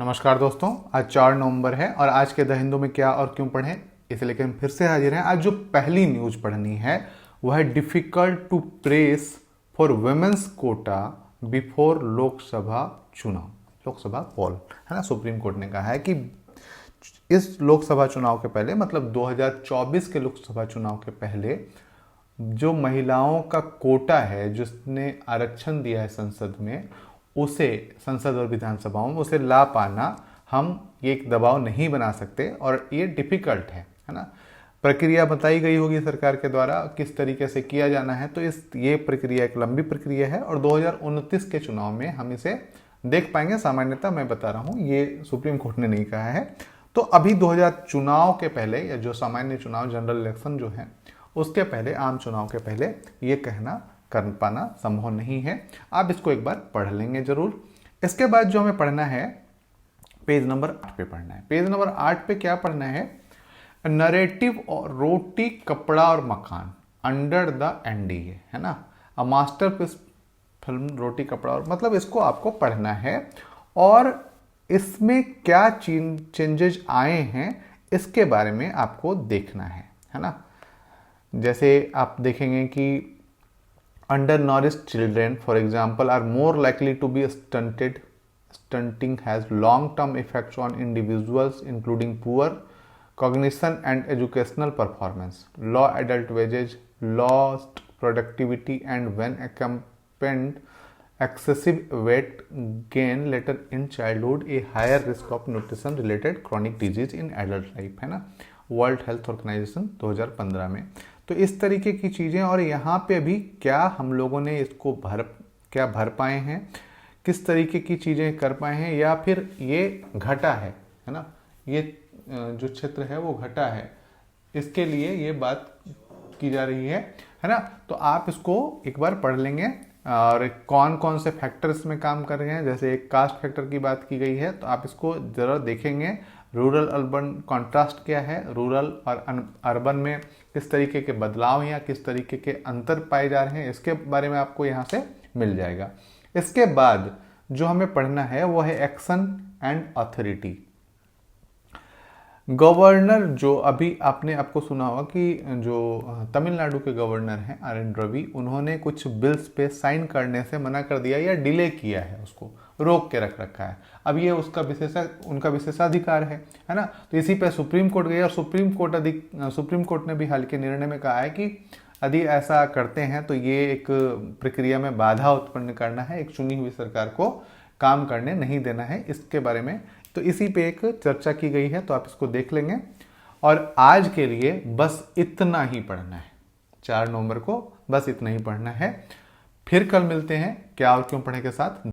नमस्कार दोस्तों, आज 4 नवंबर है और आज के द हिंदू में क्या और क्यों पढ़ें इसे लेकर हम फिर से हाजिर हैं। आज जो पहली न्यूज पढ़नी है वह है difficult to press for women's quota before Lok Sabha चुनाव। लोकसभा पोल है ना। सुप्रीम कोर्ट ने कहा है कि इस लोकसभा चुनाव के पहले, मतलब 2024 के लोकसभा चुनाव के पहले, जो महिलाओं का कोटा है, जिसने आरक्षण दिया है संसद में, उसे संसद और विधानसभाओं में उसे ला पाना हम एक दबाव नहीं बना सकते और ये डिफिकल्ट है ना। प्रक्रिया बताई गई होगी सरकार के द्वारा किस तरीके से किया जाना है। तो ये प्रक्रिया एक लंबी प्रक्रिया है और 2029 के चुनाव में हम इसे देख पाएंगे। सामान्यतः मैं बता रहा हूँ, ये सुप्रीम कोर्ट ने नहीं कहा है। तो अभी 2000 चुनाव के पहले, या जो सामान्य चुनाव, जनरल इलेक्शन जो है, उसके पहले, आम चुनाव के पहले ये कहना कर पाना संभव नहीं है। आप इसको एक बार पढ़ लेंगे जरूर। इसके बाद जो हमें पढ़ना है, पेज नंबर 8 पे पढ़ना है। पेज नंबर 8 पे क्या पढ़ना है? नरेटिव और रोटी कपड़ा और मकान अंडर द एनडीए, है ना। अ मास्टरपीस फिल्म रोटी कपड़ा और, मतलब इसको आपको पढ़ना है और इसमें क्या चेंजेस आए हैं इसके बारे में आपको देखना है ना। जैसे आप देखेंगे कि undernourished children, for example, are more likely to be stunted. Stunting has long-term effects on individuals, including poor cognition and educational performance, low adult wages, lost productivity, and when accompanied excessive weight gain later in childhood, a higher risk of nutrition-related chronic disease in adult life, है ना। World health organisation 2015 में। तो इस तरीके की चीज़ें, और यहाँ पे अभी क्या हम लोगों ने इसको भर पाए हैं, किस तरीके की चीज़ें कर पाए हैं, या फिर ये घटा है ना। ये जो क्षेत्र है वो घटा है, इसके लिए ये बात की जा रही है ना। तो आप इसको एक बार पढ़ लेंगे और कौन कौन से फैक्टर्स में काम कर रहे हैं। जैसे एक कास्ट फैक्टर की बात की गई है, तो आप इसको ज़रा देखेंगे। रूरल अर्बन कॉन्ट्रास्ट क्या है, रूरल और अर्बन में किस तरीके के बदलाव या किस तरीके के अंतर पाए जा रहे हैं, इसके बारे में आपको यहाँ से मिल जाएगा। इसके बाद जो हमें पढ़ना है वो है एक्शन एंड अथॉरिटी। गवर्नर, जो अभी आपको सुना होगा कि जो तमिलनाडु के गवर्नर हैं RN रवि, उन्होंने कुछ बिल्स पे साइन करने से मना कर दिया या डिले किया है, उसको रोक के रख रखा है। अब ये उनका विशेषाधिकार है ना। तो इसी पे सुप्रीम कोर्ट गई और सुप्रीम कोर्ट ने भी हाल के निर्णय में कहा है कि यदि ऐसा करते हैं तो ये एक प्रक्रिया में बाधा उत्पन्न करना है, एक चुनी हुई सरकार को काम करने नहीं देना है, इसके बारे में। तो इसी पे एक चर्चा की गई है, तो आप इसको देख लेंगे। और आज के लिए बस इतना ही पढ़ना है, 4 नवंबर को बस इतना ही पढ़ना है। फिर कल मिलते हैं क्या और क्यों पढ़े के साथ।